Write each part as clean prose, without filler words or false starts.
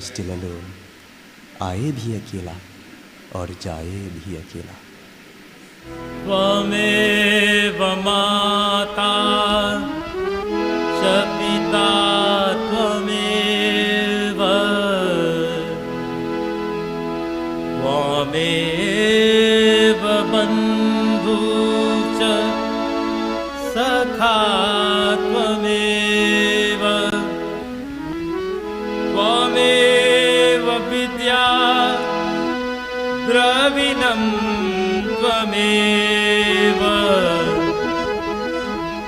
Still alone, आए भी अकेला और जाए भी अकेला। त्वमेव माता च पिता त्वमेव, त्वमेव बन्धु च सखा त्वमेव, त्वमेव विद्या द्रविणं त्वमेव,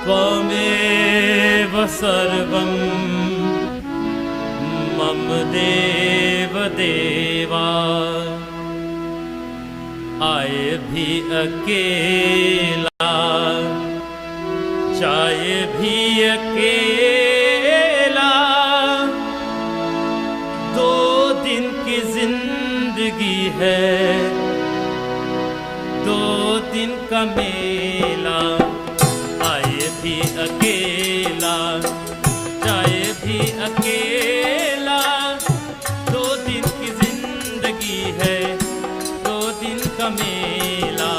त्वमेव सर्वं मम देव देवा। आए भी अकेला जाए भी अकेला, 2 दिन की जिंदगी है 2 दिन का मेला। आए भी अकेला जाए भी अकेला, 2 दिन की जिंदगी है 2 दिन का मेला।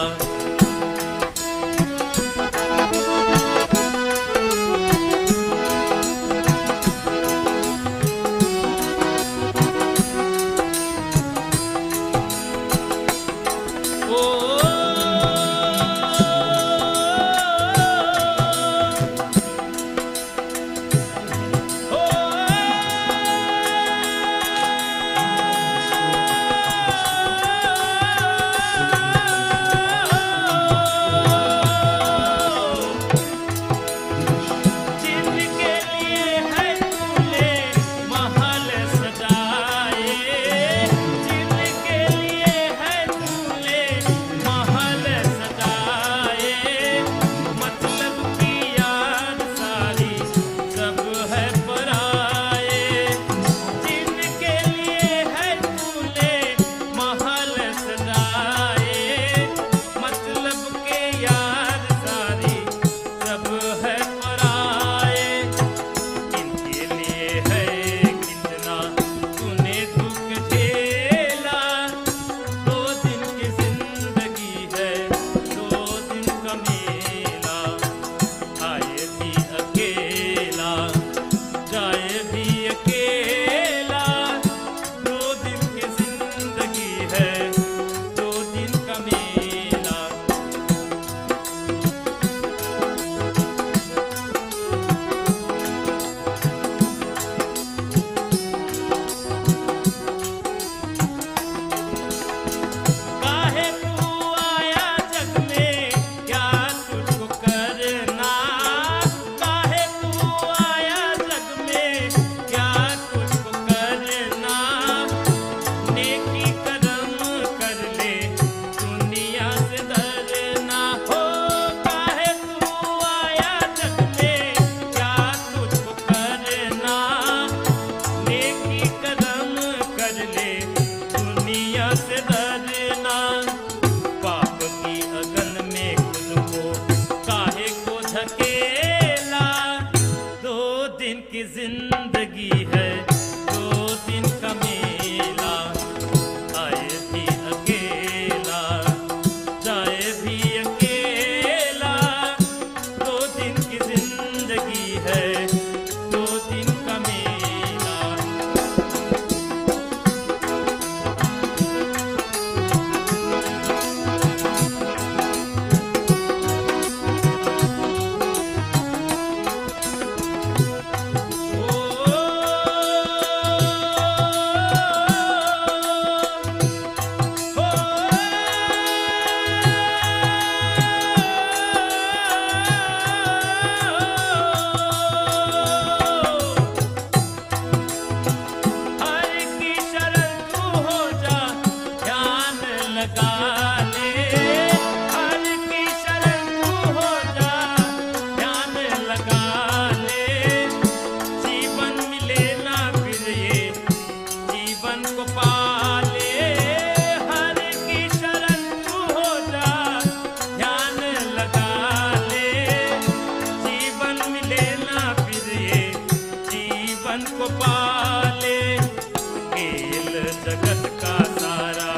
जगत का सारा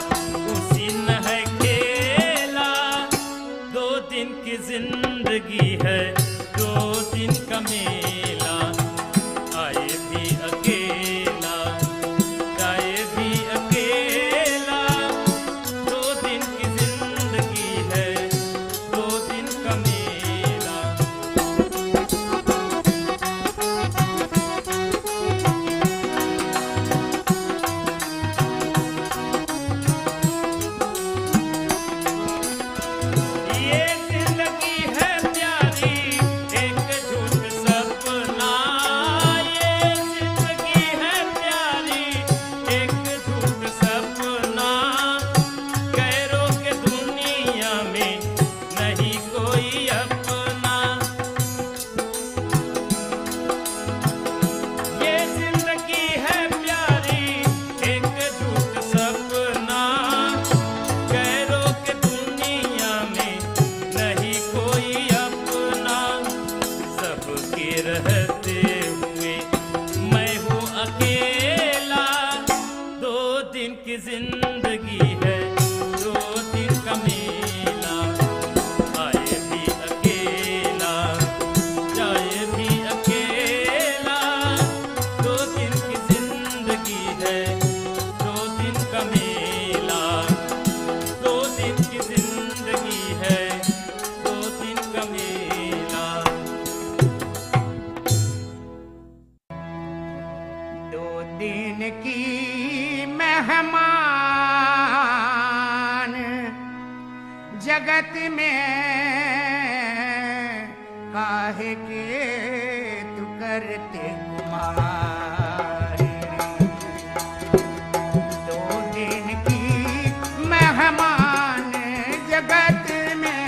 उसी न है खेला। 2 दिन की जिंदगी है, 2 दिन का मेला। आए भी अकेला, जाए भी अकेला। 2 दिन की जिंदगी है, 2 दिन का मेला। ये जिंदगी है प्यारी, एक झूठ सपना। ये जिंदगी है प्यारी, एक झूठ सपना। गैरों के दुनिया में नहीं कोई अपना। ये जिंदगी है प्यारी, एक झूठ सपना। गैरों के दुनिया में नहीं कोई अपना। सबके रहते हुए मैं हूँ अकेला। 2 दिन की जिंदगी है, 2 दिन का मेला। आए भी अकेला, जाए भी अकेला। 2 दिन की जिंदगी है, 2 दिन का मेला। 2 दिन की जिंदगी है, 2 दिन का मेला। 2 दिन की मेहमान जगत में काहे के तू करते गुमान। 2 दिन की मेहमान जगत में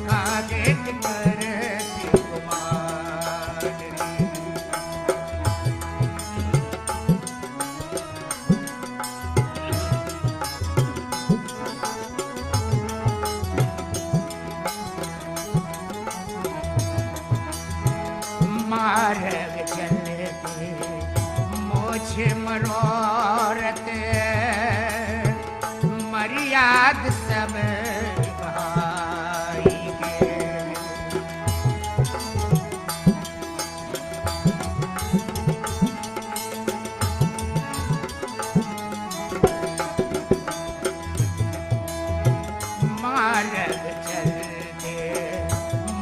काहे के करते गुमान। मार्ग चलते मोछ मनोरथ मर्याद सब भाई के। मार्ग चलते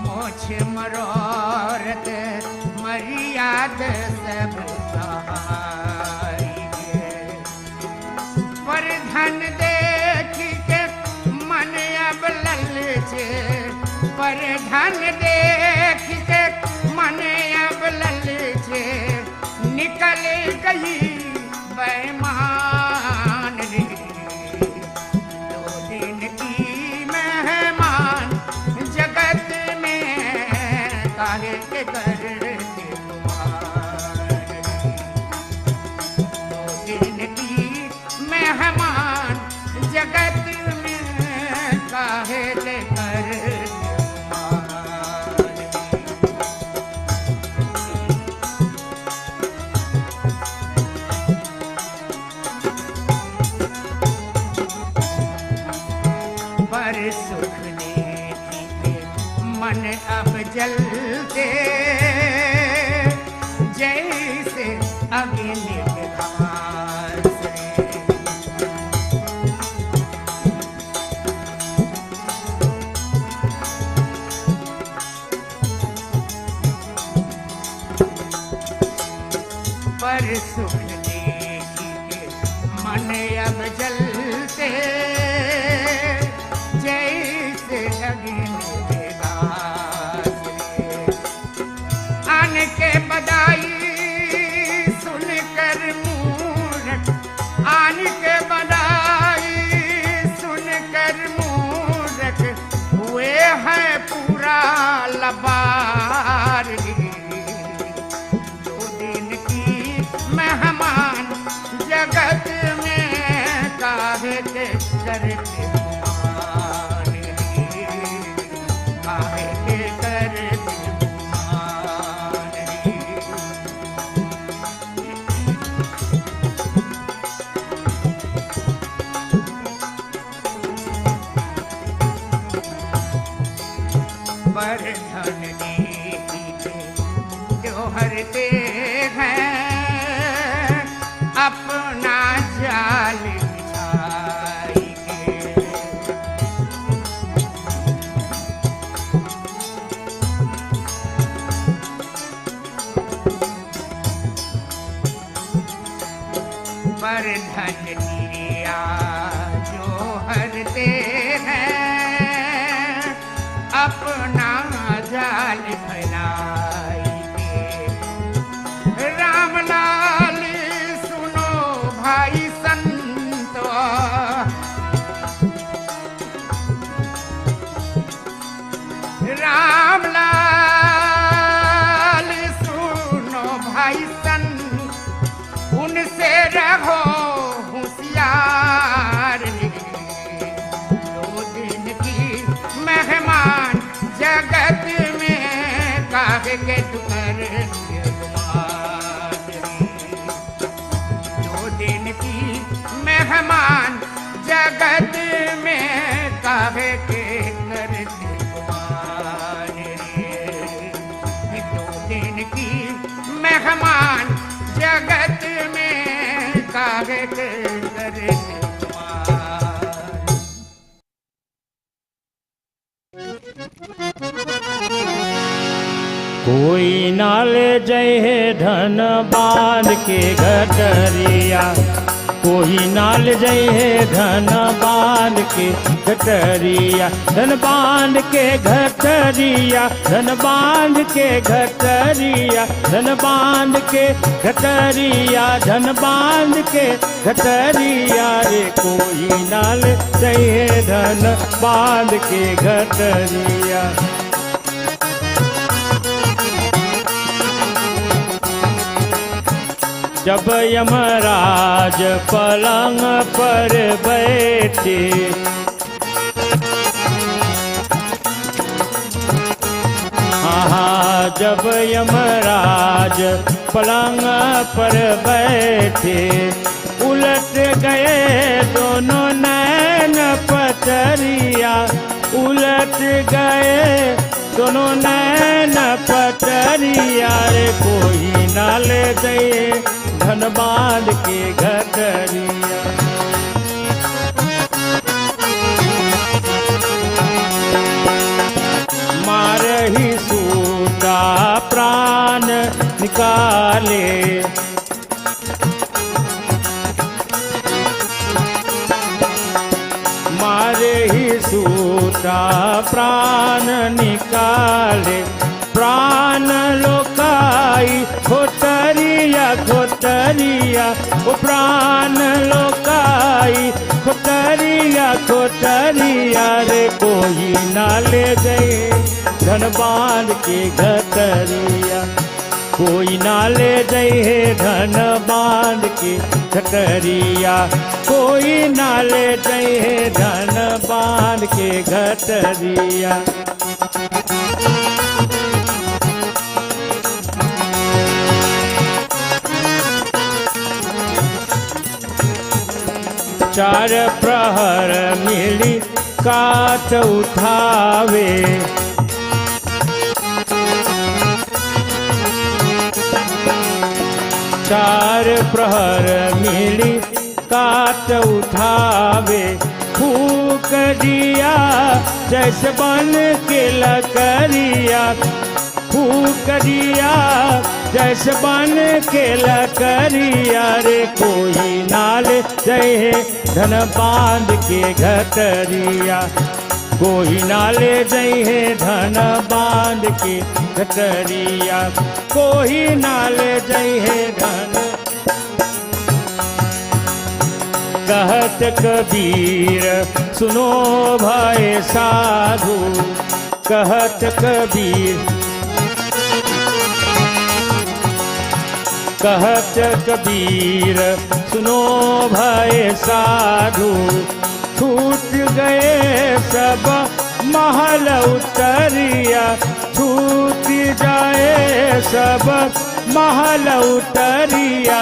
मोछ मनोरथ मर्याद सब भाई के। पर धन देख के मन अब ललचे। पर धन देख के मन अब ललचे। निकल गई बेईमान रे। 2 दिन की मेहमान जगत में काहे के करते गुमान। 2 दिन की मेहमान जगत में काहे के करते गुमान। पर सुख लेती के मन अब जलते। जैसे अग्नि के खार से। पर सुख देखी के मन अब जलते। जैसे अग्नि के खार से। आन के बधाई सुनकर मूरख। आन के बधाई सुनकर मूरख हुए हैं पूरा लबार। 2 दिन की मेहमान जगत में काहे के करते गुमान। काहे के करते गुमान। पर धन दिया जो हरते हैं अपना जाल बनाई दे। राम लाल सुनो भाई संतो, राम लाल सुनो भाई संत, उनसे रहो होशियार। दो दिन की मेहमान जगत में काहे के तुकर दो दिन की मेहमान जगत में काहे के कर दो दिन की मेहमान जगत में काहे के कर कोई नाल जय है धन बांध के गठरिया, कोई नाल जय है धन बांध के गठरिया, धन बांध के गठरिया, धन बांध के गठरिया, धन बांध के गठरिया, धन बांध के गठरिया रे। कोई नाल जय है धन बांध के गठरिया। जब यमराज पलंग पर बैठे, हाँ जब यमराज पलंग पर बैठे, उलट गए दोनों नैन पटरिया, उलट गए दोनों नैन पटरिया रे। कोई नाल दे धन बांध के गठरिया। मारही सूता प्राण निकाले, मारही सूता प्राण निकाले, प्राण लोकाई खोटरिया खोटरिया, ओ प्राण लोकाई खोटरिया खोटरिया रे। कोई नाले गए धन बांध के गठरिया, कोई नाले गए धन बांध के गठरिया, कोई नाले गए धन बांध के गठरिया। चार प्रहर मिली काट उठावे, चार प्रहर मिली काट उठावे, फूक दिया जैसे बन के लकड़िया, फूक दिया जैसे बन के लकड़िया रे। कोई नाल जय धन बांध के गठरिया, कोई नाले जय धन बांध के गठरिया, कोई नाले जय धन। कहत कबीर सुनो भाई साधु, कहत कबीर, कहत कबीर सुनो भाई साधु, छूट गए सब महल उतरिया, छूट जाए सब महल उतरिया।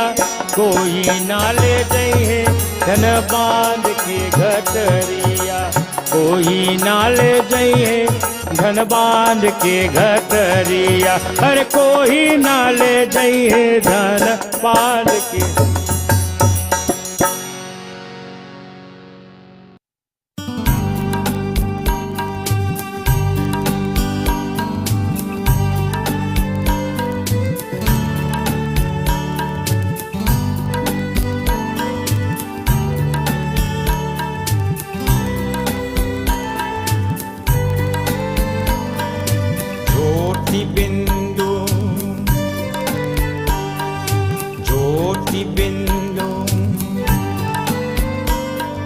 कोई नाले दे धन बांध के गठरिया, कोई नाले दे धन बांध के गठरिया, हर कोई नाले दे धन बांध के।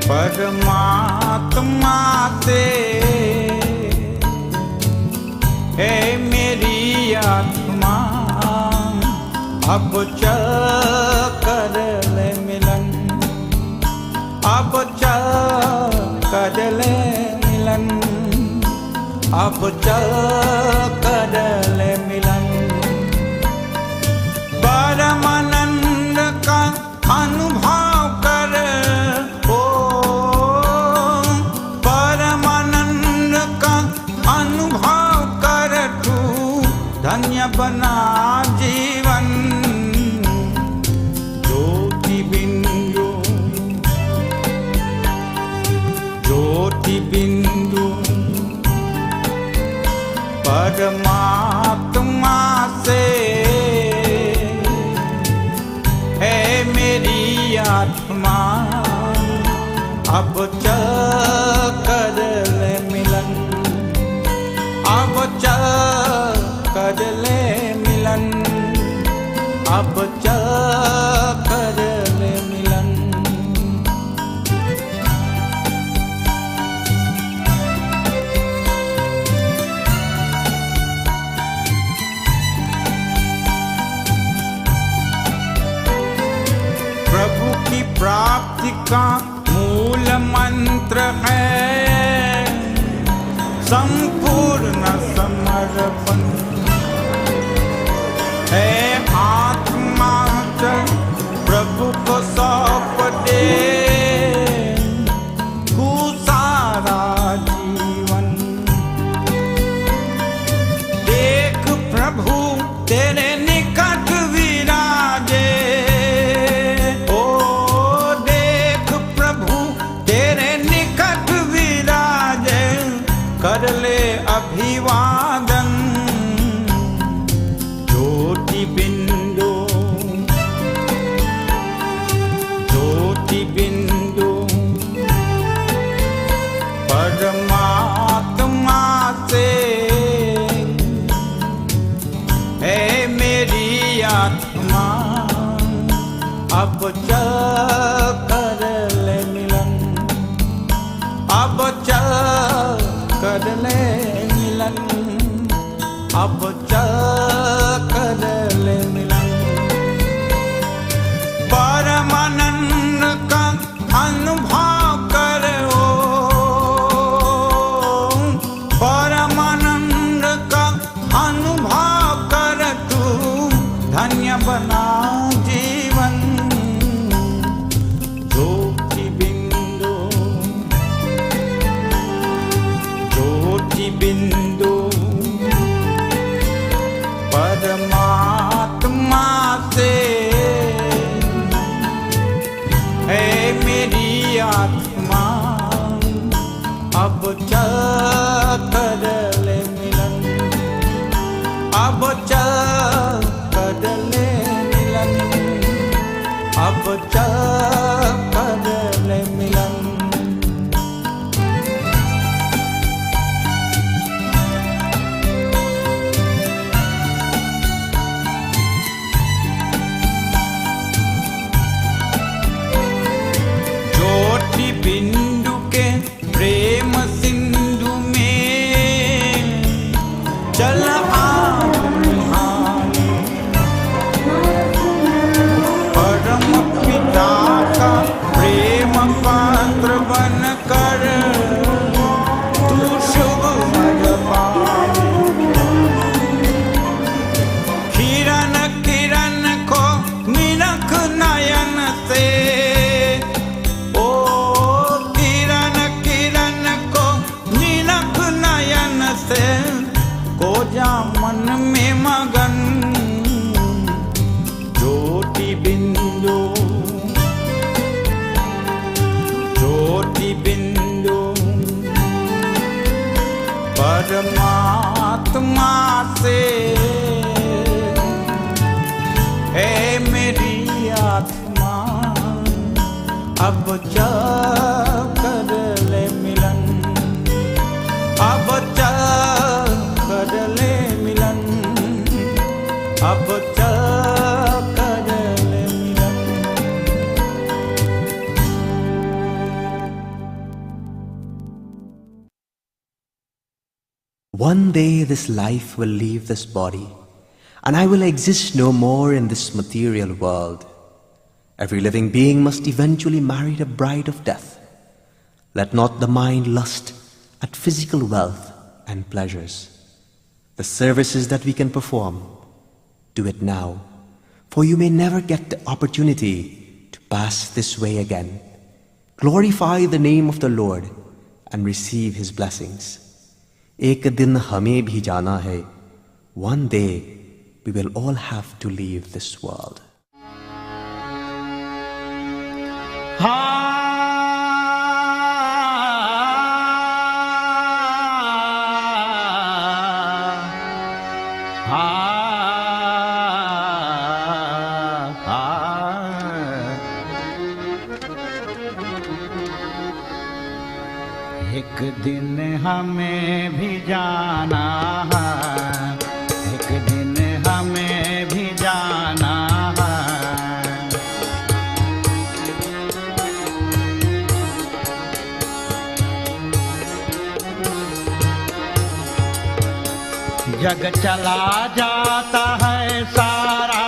परमात्मा से है मेरी आत्मा, अब चल कर ले मिलन, अब चल कर ले मिलन, अब चल कर ले मिलन। परमानंद का अनुभव कर, ओ परमानंद का अनुभव कर, तू धन्य बना जीवन। ज्योति बिंदु, ज्योति बिंदु परमात्मा से है मेरी आत्मा, अब चल कर ले मिलन, अब चल कर ले मिलन, अब चल कर ले मिलन। प्रभु की प्राप्ति का मूल मंत्र है संपूर्ण समर्पण, है आत्मा चल प्रभु को सौंप दे तू सारा जीवन। देख प्रभु तेरे निकट विराजे, ओ देख प्रभु तेरे निकट विराजे, कर ले अभिवादन। ज्योति बिंदु, ज्योति बिंदु परमात्मा से है मेरी आत्मा, अब चल कर ले मिलन, अब चल कर ले मिलन, अब चल कर ले मिलन। परमानंद का अनुभव करो, परमानंद का अनुभव कर, तू धन्य बना जीवन। ज्योति बिंदु, ज्योति बिंदु परमात्मा से है मेरी आत्मा, अब चल कर ले मिलन, अब चल कर ले मिलन, अब चल कर ले मिलन। ज्योति बिंदु के प्रेम सिंधु में चल आहानी, परम पिता का प्रेम पात्र बन कर तू शुभ मज पाए। किरण किरण को निरख नयन से, ओ किरण किरण को निरख नयन से, को जा मन में मगन। ज्योति बिंदु, ज्योति बिंदु परमात्मा से है मेरी आत्मा, अब चल कर ले मिलन, अब चल कर ले मिलन, अब चल कर ले मिलन। 「 अब चल कर ले मिलन, अब चल कर ले मिलन, अब चल कर ले मिलन। 「 अब चल कर ले मिलन, अब चल कर ले मिलन, अब चल कर ले मिलन। 」 अब चल कर ले मिलन, अब चल कर ले मिलन, अब चल कर ले मिलन। 「One day this life will leave this body, and I will exist no more in this material world. Every living being must eventually marry the bride of death. Let not the mind lust at physical wealth and pleasures. The services that we can perform, do it now, for you may never get the opportunity to pass this way again. Glorify the name of the Lord and receive His blessings. एक दिन हमें भी जाना है. One day we will all have to leave this world. एक दिन हमें भी जाना है, एक दिन हमें भी जाना है। जग चला जाता है सारा,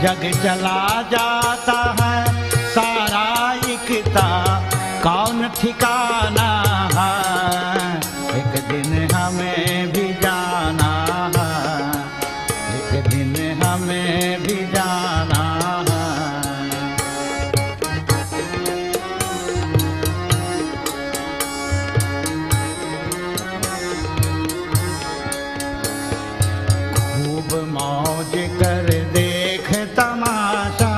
जग चला जाता है सारा, इकता कौन ठिकाना है। एक दिन हमें भी जाना है, एक दिन हमें भी जाना है। खूब मौज कर देख तमाशा,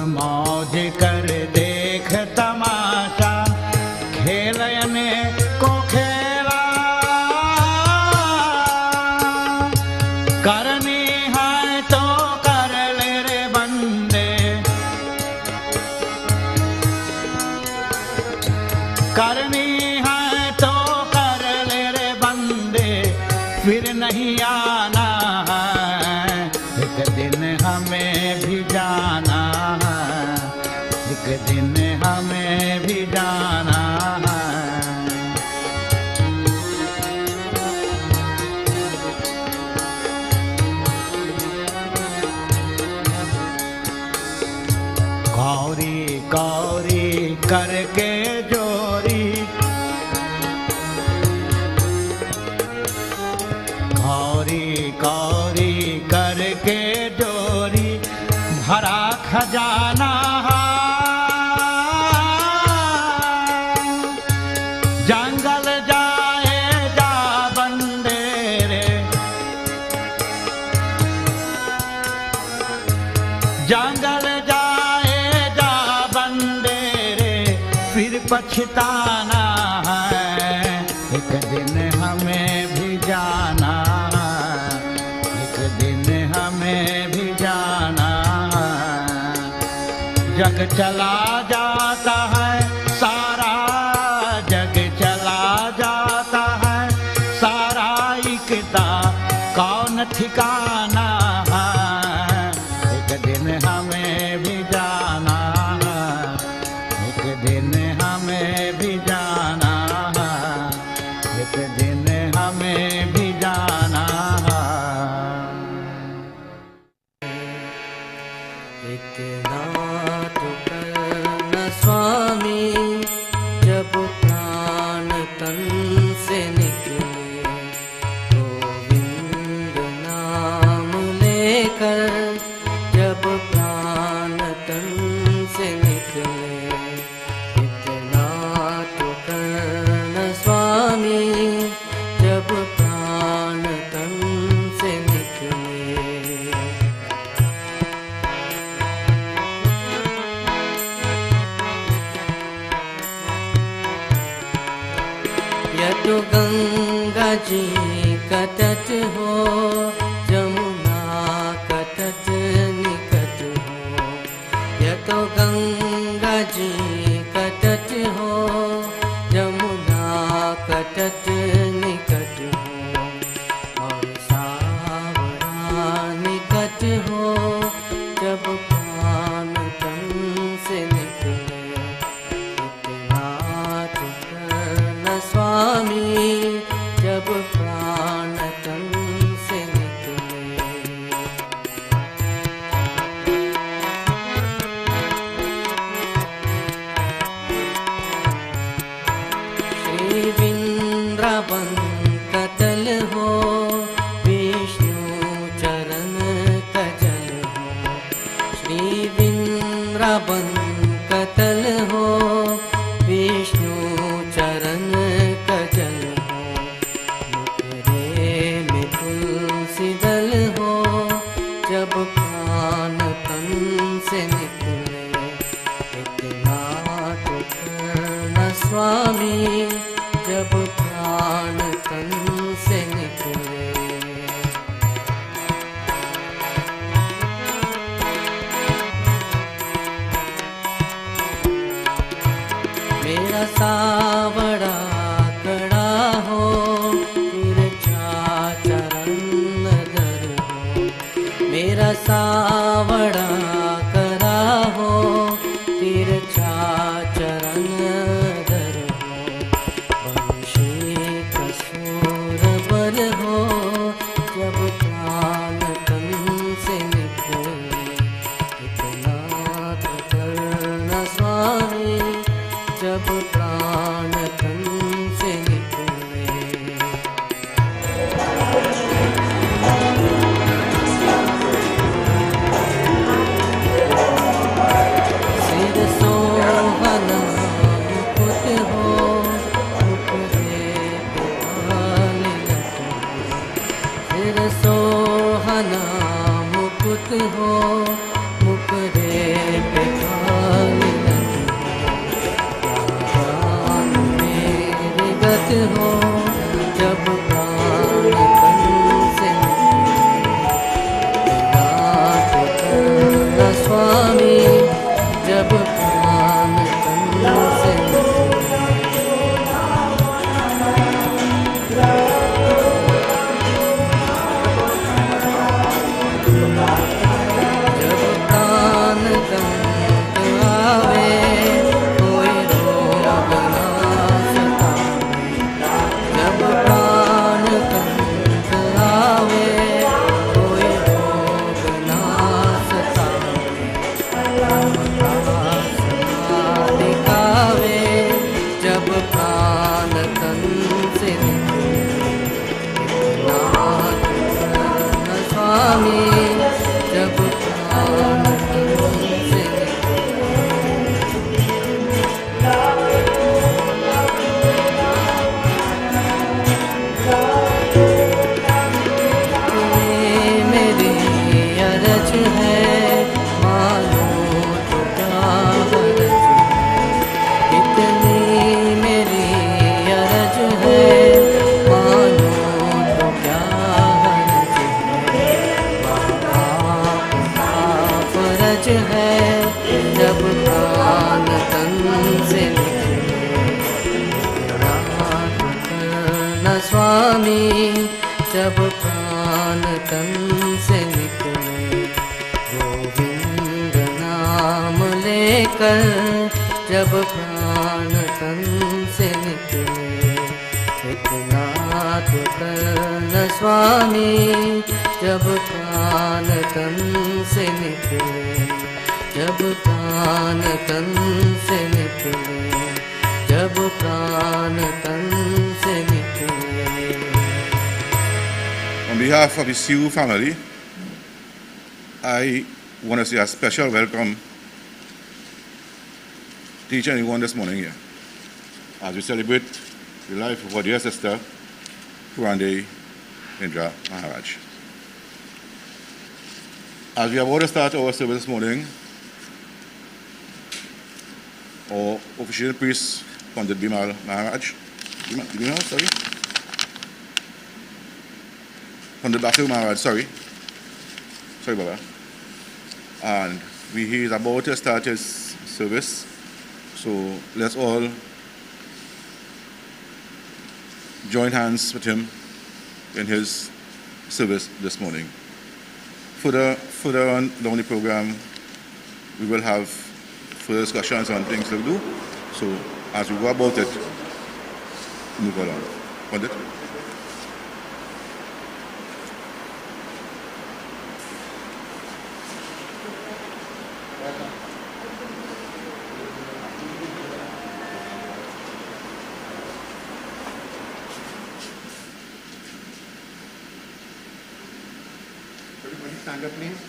मौज कर देख तमाशा, खेलने को खेला करनी है तो कर ले रे बंदे, करनी है तो कर ले रे बंदे, फिर नहीं आना है। एक दिन हमें भी जाना है, एक दिन हमें भी जाना है। कौरी कौरी करके जोरी, कौरी कौरी करके जोरी, भरा खजाना जंगल जाए जा बंदे रे, जंगल जाए जा बंदे रे, फिर पछताना है। एक दिन हमें भी जाना है, एक दिन हमें भी जाना है। जग चला जाता है सारा, जग चला जाता है सारा, इकता कौन ठिकाना है। एक दिन हमें भी जाना है, एक दिन हमें भी जाना है, एक दिन हमें भी जाना है। इतना तो करना स्वामी, जब प्राण तन से निकले, गोविंद नाम लेकर, जब प्राण तन से निकले। इतना तो करना स्वामी, जब प्राण तन से निकले। या तो गंगा जी का तट हो, जमुना का तट निकट हो। या तो गंगा जी का तट हो, जमुना का तट निकट हो, और सावरा निकट हो, जब प्राण तन से निकले। का बन कतल हो, विष्णु चरण कजल हो, मुखरे में तुलसी दल हो, जब प्राण तन से निकले, इतना तो करना स्वामी, जब प्राण तन से निकले। मेरा सावड़ा कड़ा हो, तिरछा चरण नगर हो, मेरा सावड़ा कड़ा हो, तिरछा चरण नगर हो, वंशी कसूर बर हो, जब प्राण तन से निकले, इतना तो करना स्वामी, जब प्राण तन से निकले। सिर सोहना मुकुट हो, मुकुरे पे काली लट हो, सिर सोहना मुकुट हो, मुकुरे पे काली लट हो, जब प्राण तन से निकले, स्वामी, जब प्राण तन से जब प्राण तन आवे, कोई रोग ना सतावे, जब प्राण तन आवे, कोई रोग ना सतावे, दिखावे, जब प्राण तन से निकले, नाथ स्वामी, जब प्राण तन से मेरी अरज है, मानो तो क्या हरज है, इतनी मेरी अरज है, मानो तो क्या हरज है, फरज है, जब प्राण तन से निकले, न स्वामी, जब प्राण तन से निकले, गोविंद नाम लेकर, जब प्राण तन से निकले, इतना तो करना स्वामी, जब प्राण तन से निकले, जब प्राण तन से निकले, जब प्राण तन से निकले। On behalf of the Siew family, I want to say a special welcome to each and everyone this morning here as we celebrate the life of our dear sister, Poorandaye Indra Maharaj. As we have already started our service this morning, our official priest, Pandit Bimal Maharaj, Pandit Basu Maharaj, sorry Baba, and he is about to start his service, so let's all join hands with him in his service this morning. Further on down the program, we will have further discussions on things to do. So as we go about it, move along. Pandit? Everybody stand up, please.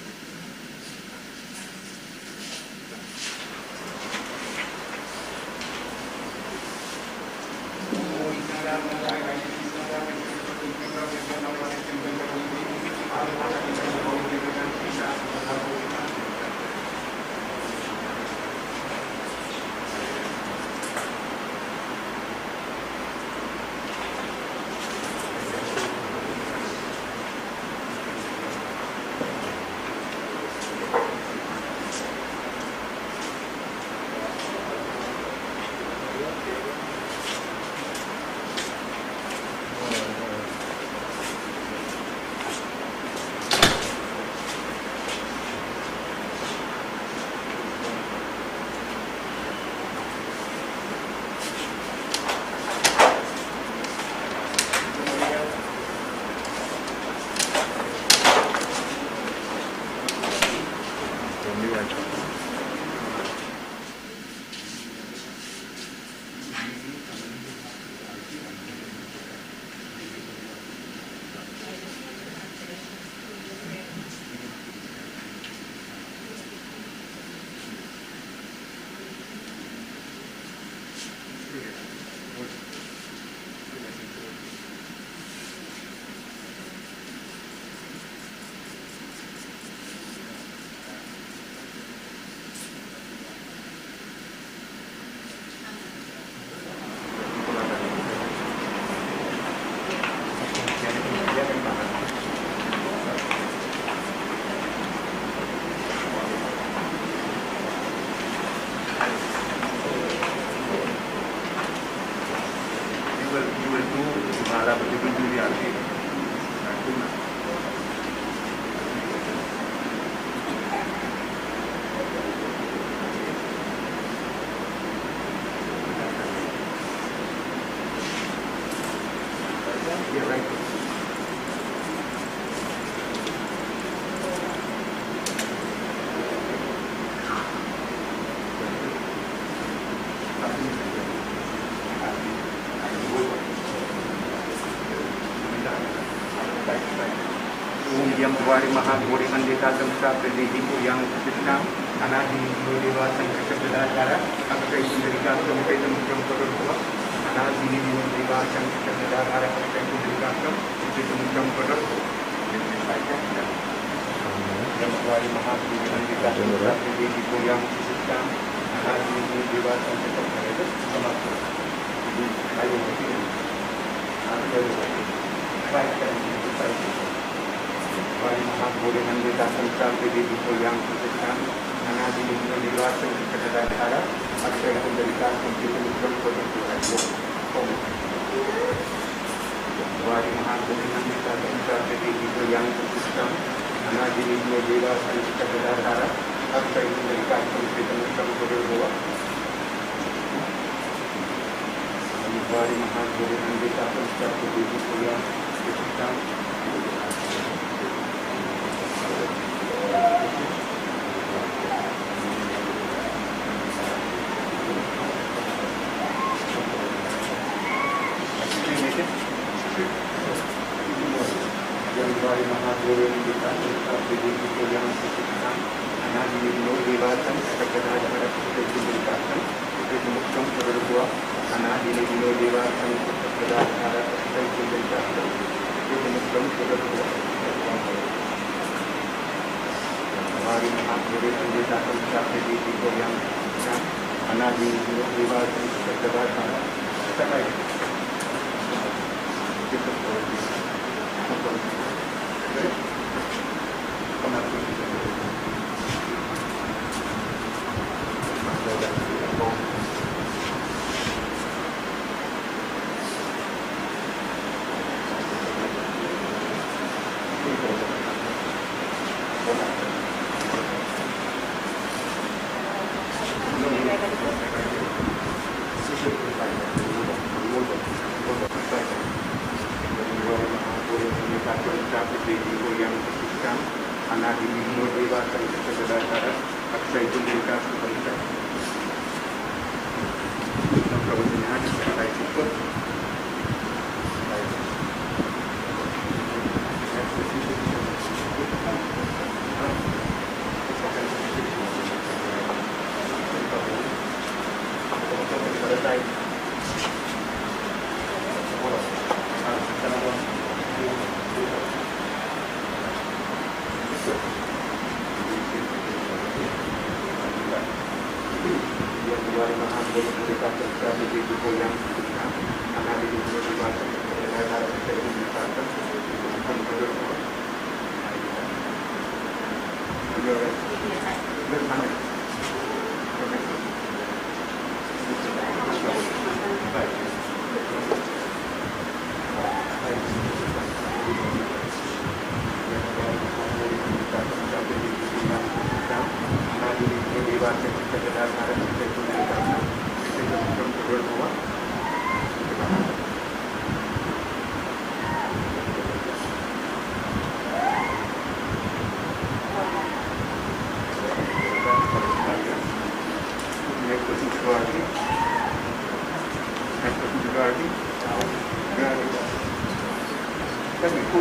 Yang Tuari Maha Gori Andika Temsa Predihiku yang Krishna Anadi Dewa Sankara Sadara Akakai Sundarika Sampai Temukan Kodorwa Anadi Dewa Sankara Sadara Akakai Sundarika Sampai Temukan Kodorwa Yang Tuari Maha Gori Andika Temsa Predihiku yang Krishna Anadi Dewa Sankara Sadara Samaku Ayo Wali Maha Gori Andika Temsa Predihiku yang Krishna Anadi Dewa Sankara Sadara Akakai Sundarika Sampai Temukan Kodorwa Wali Maha Gori Andika Temsa Predihiku yang Krishna Anadi Dewa Sankara Sadara Akakai Sundarika Sampai Temukan Kodorwa Wali Maha Gori Andika Temsa Predihiku yang Krishna Yang Wali Maha Gori Andika Temsa Predihiku yang Krishna Anadi Dewa Sankara Sadara Akakai Sundarika Sampai Temukan Kodorwa Anadi Dewa Sankara Sadara Akakai Sundarika Sampai Temukan Kodorwa Wali Maha Gori Andika Temsa Predihiku yang Krishna Anadi Dewa Sankara Sadara Akakai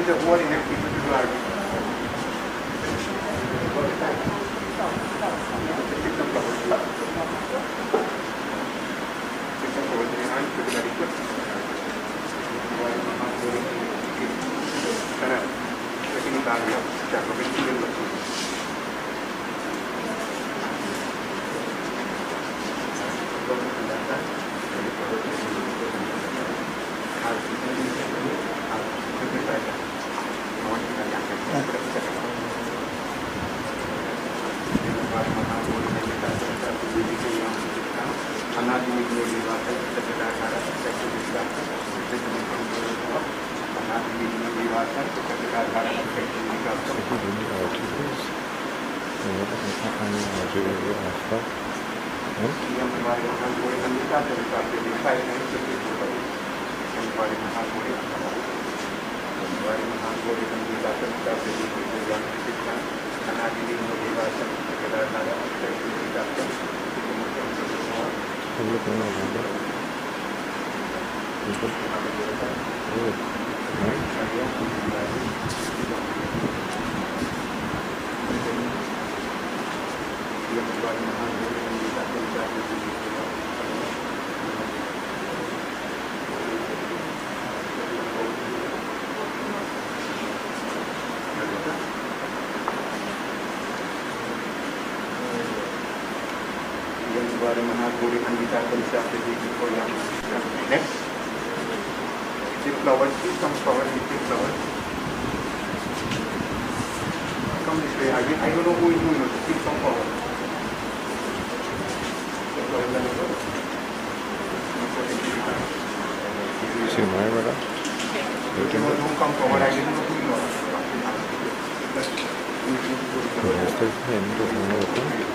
the whole electric to do our Next, the flowers, please come forward with the flowers. Come this way. I don't know who is doing it. Please come forward. See my brother? Don't come forward. I didn't know who you are. Estoy viendo cómo lo pongo.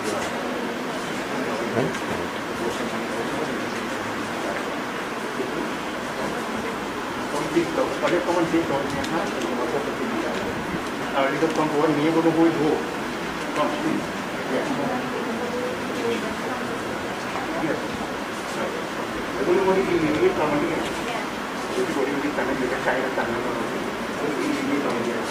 Come forward. Me, I don't know who is who. Come, please. Yes. Yes. Everybody will be coming here. Everybody will be coming here. China coming here. Everybody will be coming here.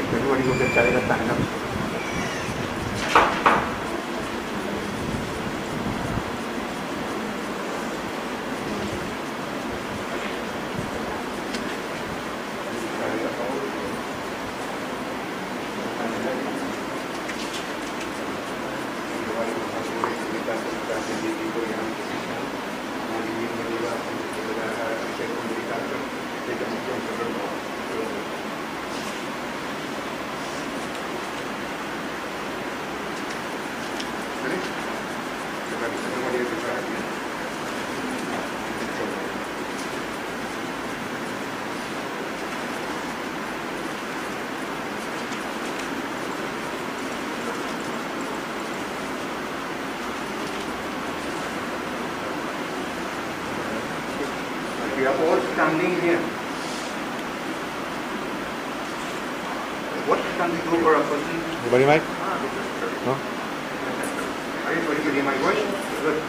Everybody go get China stand up. We are all standing here. What can we do for a person? Anybody, Mike? No? Are you going to hear my voice? Good.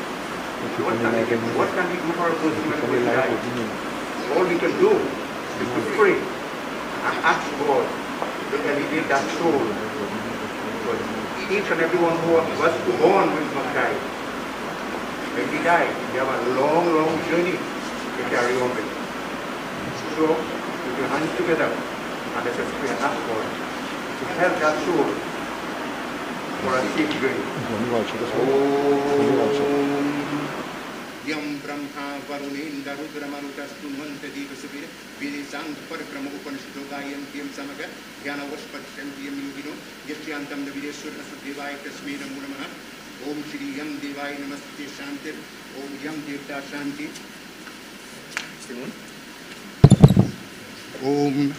What can we do for a person when he dies? All we can do is to pray and ask God to elevate that soul. But each and every one who was born with Makai, when he died, they have a long, long journey to carry on with. So, put your hands together and let us pray and ask God to help that soul for a safe journey. Yam Brahma Varunendra Rudra Marutas Tumanta Diva Sabir, Vidisang Parakrama Upanishadogayam Kim Samaga, Yana Waspat Shantiam Yugino, Yatyantam the Videsura Divai Kasmina Murama, Om Shri Yam Divai Namaste Shantir, Om Yam Devta Shanti. Om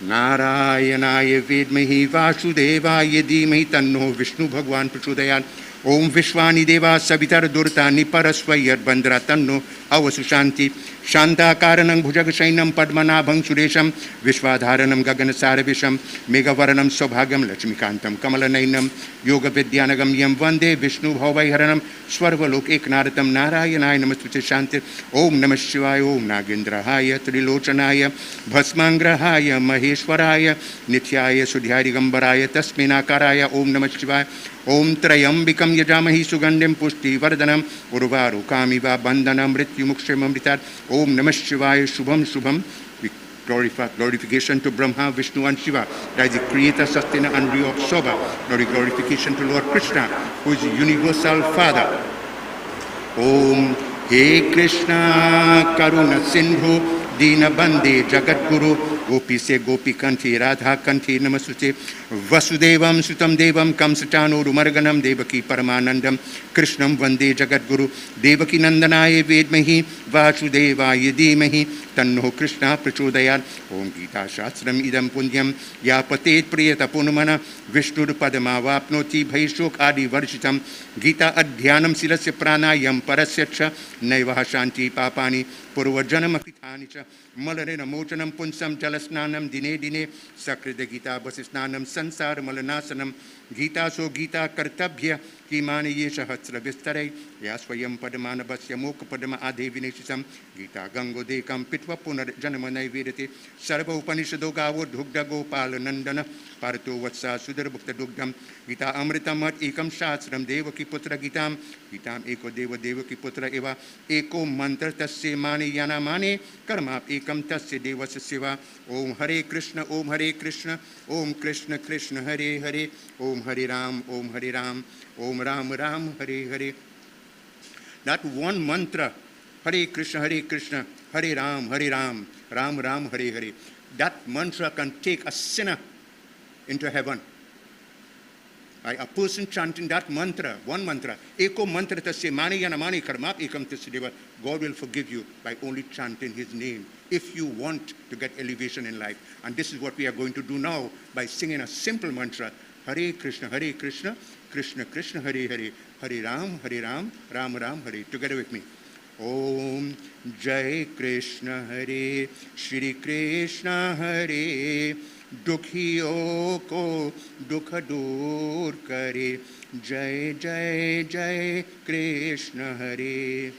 Narayanaya Vedmahi Vasudevaya Dhimahi Tanno Vishnu Bhagwan Prachodayat. Om Vishwani Deva Savitar Durtani Parasvayar Bandra Tanno Avasu Shanti Shanta Karanam Bhujagashainam Padmanabhang Suresham Vishwadharanam Gaganasarabhisham Megavaranam Sobhagam Lakshmikantam Kamalanainam Yoga Vidyanagam Yam Vande Vishnu Bhavaiharanam Swarvalok Eknaratam Narayanaya Namastute Shanti Om Namah Shivaya Om Nagendrahaya Trilochanaya Bhasmangrahaya Maheshwaraya Nityaya Sudhyari Gambaraya Tasminakaraya Om Namah Shivaya Om Trayambikam Yajamahi Sugandhim Pushti Vardhanam Urvaru Kamiva Bandhanam Mrityu Muksham Amritat Om Namah Shivaya Shubham Shubham. We glorification to Brahma, Vishnu and Shiva, that is the creator, sustainer and reabsorber. Glory, glorification to Lord Krishna, who is the universal Father. Om He Krishna Karuna Sindhu Dina Bande Jagat Guru Gopi se Gopi Kanti Radha Kanti Namasute Vasudevam Sutam Devam Kamsatano Rumarganam Devaki Paramanandam Krishnam Vande Jagat Guru Devaki Nandanaye Vedmahi Vasudevaya Dhimahi Tanno Krishna Prachodayat Om Gita Shastram Idam Punyam Yapatet Priyata Punamana Vishnu Padama Vapnoti Bhaishok Adi Varshitam Gita Adhyanam Silasya Pranayam Parasyacha Naivaha Shanti Papani Purvajanam Akritanicha Malarena Mochanam Punsam Jalasnanam Dine Dine Sakrida Gita Basisnanam Sansar Malanasanam Gita So Gita Kartabhya Kimani Yesha Hatsra Vistare Yaswayam Padamana Basya Moka Padama Adevinesham Gita Gango Dekam Pitva Punar Janamanai Vedate Sarva Upanishadogavo Dhugda Gopal Nandana Parto Vatsa Sudar Bhukta Dugdam Gita Amritamat Ekam Shastram Devaki Putra Gitam Gitam Eko Deva Devaki Putra Eva Eko Mantra Tasya Mani Yana Mani Karma Ekam Tasya Devasa Siva Om Hare Krishna Om Hare Krishna Om Krishna Krishna Hare Hare Om Hare Ram Om Hare Ram Om Ram Ram Hare Hare. That one mantra, Hare Krishna Hare Ram Ram Ram Hare Hare, that mantra can take a sinner into heaven. A person chanting that mantra, one mantra, Eko mantra tasya mani yana mani karmap ekam tasya deva, God will forgive you by only chanting his name if you want to get elevation in life. And this is what we are going to do now by singing a simple mantra, Hare Krishna Krishna Krishna Hare Hare, Hare Ram Ram Ram Hare. Together with me. Om Jai Krishna Hare, Shri Krishna Hare, Dukhiyo ko dukha dur kare, Jai Jai Jai Krishna Hare.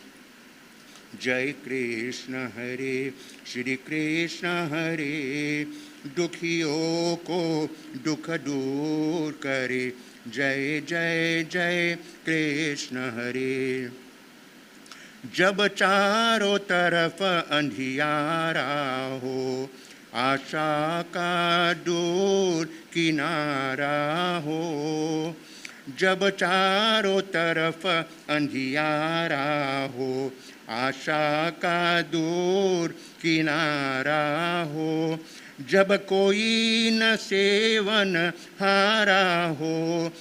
Jai Krishna Hare, Shri Krishna Hare, Dukhiyo ko dukha dur kare, Jai Jai Jai Krishna Hare. जब चारों तरफ अंधियारा हो, आशा का दूर किनारा हो, जब चारों तरफ अंधियारा हो, आशा का दूर किनारा हो, जब कोई न सेवन हारा हो,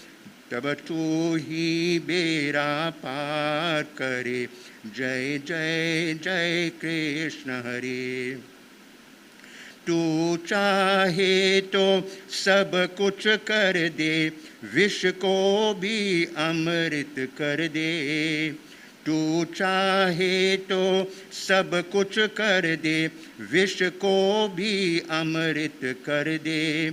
तब तू ही बेड़ा पार करे, जय जय जय कृष्ण हरे। तू चाहे तो सब कुछ कर दे, विष को भी अमृत कर दे। तू चाहे तो सब कुछ कर दे, विष को भी अमृत कर दे।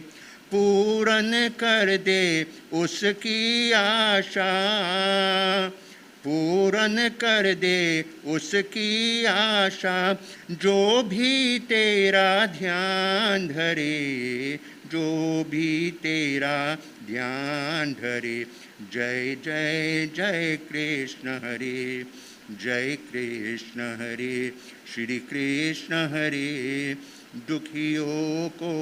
पूर्ण कर दे उसकी आशा, पूरन कर दे उसकी आशा जो भी तेरा ध्यान धरे जो भी तेरा ध्यान धरे जय जय जय कृष्ण हरे जय कृष्ण हरे श्री कृष्ण हरे दुखियों को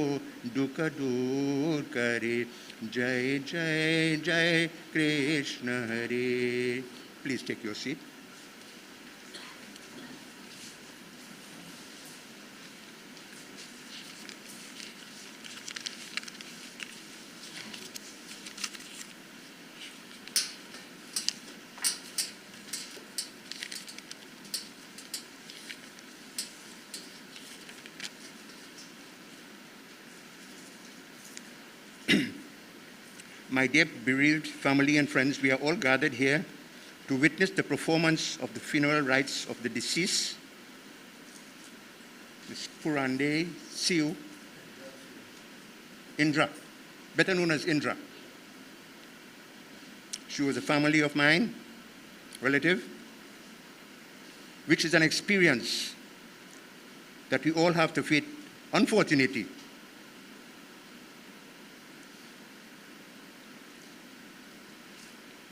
दुख दूर करे जय जय जय कृष्ण हरे Please take your seat. My dear bereaved family and friends, we are all gathered here to witness the performance of the funeral rites of the deceased, Ms. Poorandaye Siew, Indra, better known as Indra. She was a family of mine, relative, which is an experience that we all have to face, unfortunately.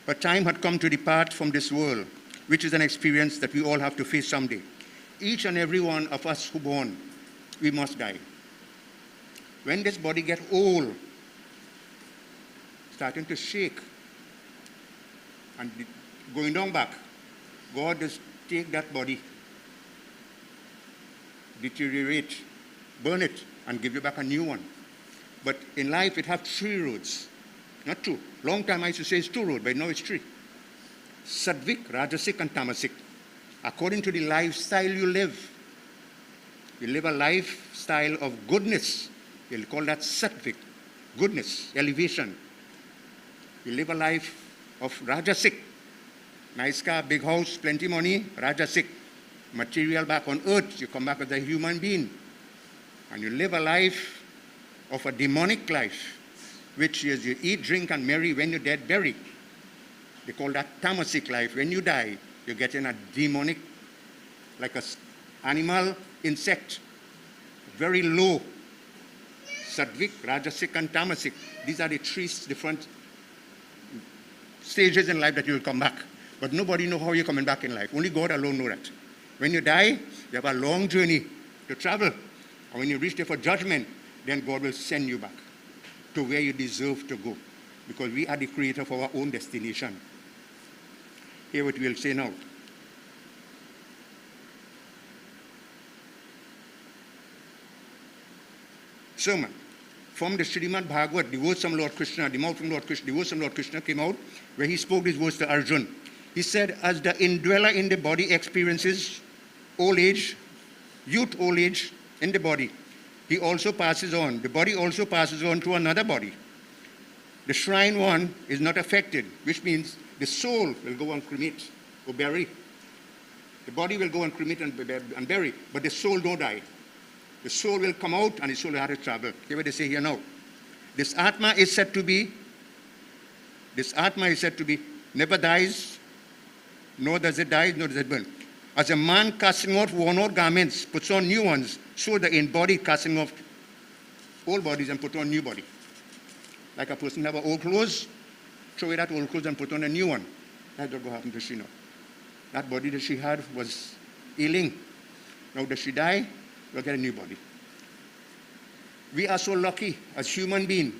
But time had come to depart from this world, which is an experience that we all have to face someday. Each and every one of us who born, we must die. When this body gets old, starting to shake, and going down back, God just take that body, deteriorate, burn it, and give you back a new one. But in life, it has 3 roads. Not 2. Long time I used to say it's 2 roads, but now it's 3. Sattvic, Rajasic, and Tamasic. According to the lifestyle you live a lifestyle of goodness. You'll call that Sattvic, goodness, elevation. You live a life of Rajasic. Nice car, big house, plenty money, Rajasic. Material back on earth, you come back as a human being. And you live a life of a demonic life, which is you eat, drink, and marry. When you're dead, bury. They call that tamasic life. When you die, you get in a demonic, like a animal, insect, very low. Sattvic, Rajasic, and Tamasic. These are the 3 different stages in life that you will come back. But nobody knows how you're coming back in life. Only God alone knows that. When you die, you have a long journey to travel. And when you reach there for judgment, then God will send you back to where you deserve to go, because we are the creator of our own destination. Hear what we'll say now. Sermon from the Srimad Bhagavad, the words from Lord Krishna, the mouth from Lord Krishna, the words from Lord Krishna came out, where he spoke these words to Arjun. He said, as the indweller in the body experiences old age, youth, old age in the body, he also passes on. The body also passes on to another body. The shrine one is not affected, which means the soul will go and cremate or bury. The body will go and cremate and bury, but the soul don't die. The soul will come out and the soul will have to travel. Hear what they say here now. This Atma is said to be never dies, nor does it die, nor does it burn. As a man casting off worn-out garments puts on new ones, so the embodied casting off old bodies and put on new body. Like a person have old clothes, throw away that old clothes and put on a new one. That's what happened to Shino. That body that she had was ailing. Now that she die, we'll get a new body. We are so lucky as human beings.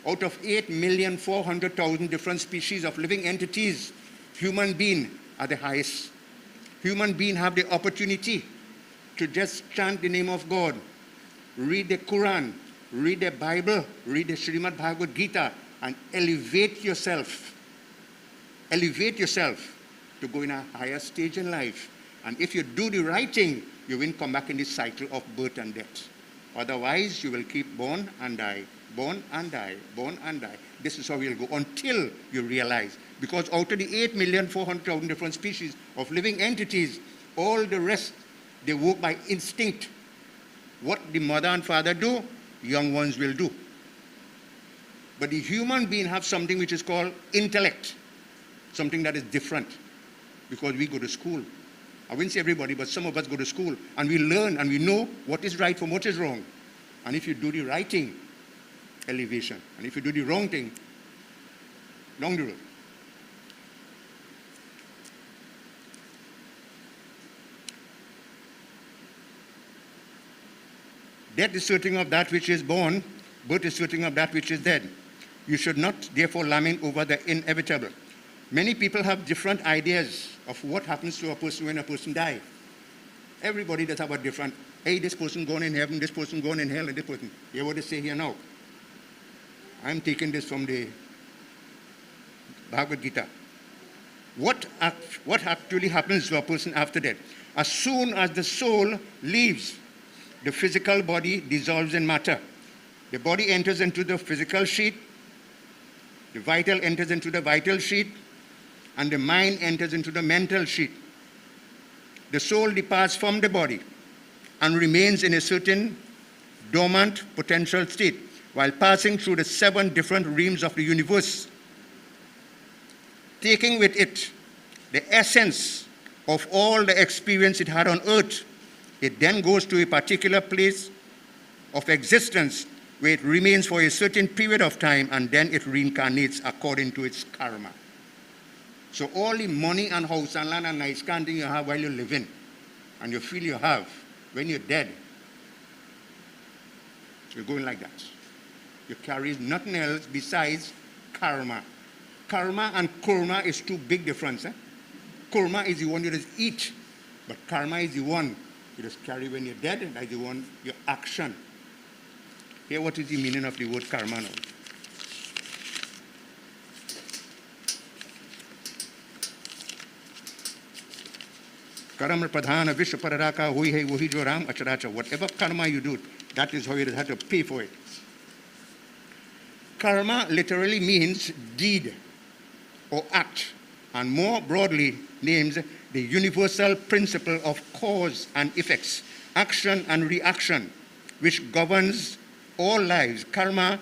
Out of 8,400,000 different species of living entities, human beings are the highest. Human beings have the opportunity to just chant the name of God, read the Quran, read the Bible, read the Srimad Bhagavad Gita, and elevate yourself. Elevate yourself to go in a higher stage in life. And if you do the right thing, you will come back in this cycle of birth and death. Otherwise, you will keep born and die, born and die, born and die. This is how you'll go until you realize. Because out of the 8,400,000 different species of living entities, all the rest, they work by instinct. What the mother and father do, young ones will do. But the human being have something which is called intellect, something that is different. because we go to school. I wouldn't say everybody, but some of us go to school, and we learn and we know what is right from what is wrong. And if you do the right thing, elevation. And if you do the wrong thing, down the road. Death is certain of that which is born, birth is certain of that which is dead. You should not therefore lament over the inevitable. Many people have different ideas of what happens to a person when a person dies. Everybody does have a different, hey, this person going in heaven, this person going in hell, and this person. Hear what they say here now. I'm taking this from the Bhagavad Gita. What actually happens to a person after death? As soon as the soul leaves, the physical body dissolves in matter. The body enters into the physical sheet, the vital enters into the vital sheet, and the mind enters into the mental sheet. The soul departs from the body and remains in a certain dormant potential state while passing through the 7 different realms of the universe, taking with it the essence of all the experience it had on earth. It then goes to a particular place of existence where it remains for a certain period of time, and then it reincarnates according to its karma. So all the money and house and land and nice thing you have while you're living, and you feel you have, when you're dead, you're going like that. You carry nothing else besides karma. Karma and kurma is 2 big differences. Kurma is the one you just eat, but karma is the one you just carry when you're dead, and that's the one, your action. Here, what is the meaning of the word karma now? Karma pradhana vishwa pararaka hui hai wahi jo ram acharacha. Whatever karma you do, that is how you have to pay for it. Karma literally means deed or act, and more broadly names the universal principle of cause and effects, action and reaction, which governs all lives. Karma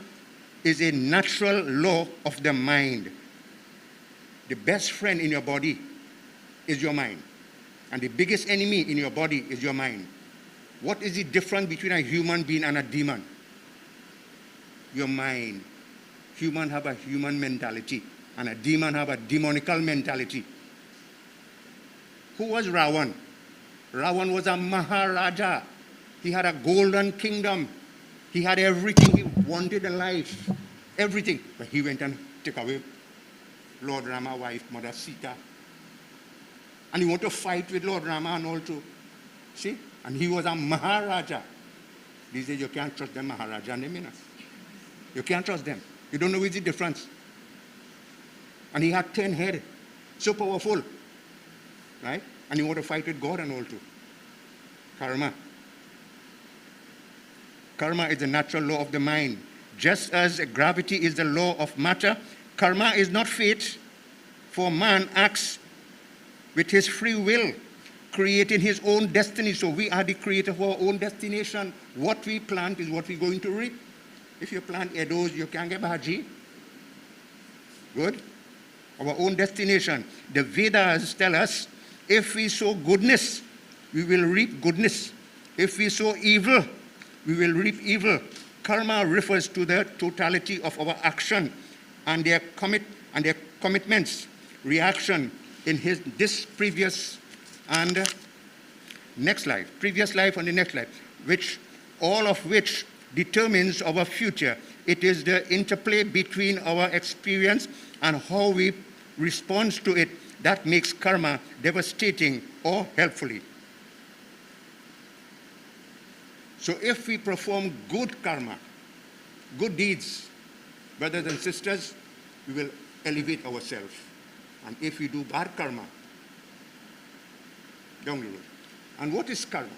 is a natural law of the mind. The best friend in your body is your mind, and the biggest enemy in your body is your mind. What is the difference between a human being and a demon? Your mind. Humans have a human mentality, and a demon have a demonical mentality. Who was Ravan? Ravan was a Maharaja. He had a golden kingdom. He had everything he wanted in life. Everything. But he went and took away Lord Rama's wife, Mother Sita. And he wanted to fight with Lord Rama and all too. See? And he was a Maharaja. These days you can't trust them Maharaja anymore. You can't trust them. You don't know what's the difference. And he had 10 heads. So powerful. Right? And he wanted to fight with God and all too. Karma. Karma is the natural law of the mind. Just as gravity is the law of matter, karma is not fate, for man acts with his free will, creating his own destiny. So we are the creator of our own destination. What we plant is what we're going to reap. If you plant Edos, you can get bhaji. Good? Our own destination. The Vedas tell us, if we sow goodness, we will reap goodness. If we sow evil, we will reap evil. Karma refers to the totality of our action and their commitments, reaction in this previous and next life, previous life and the next life, all of which determines our future. It is the interplay between our experience and how we respond to it that makes karma devastating or helpfully. So if we perform good karma, good deeds, brothers and sisters, we will elevate ourselves. And if we do bad karma, down the road. And what is karma?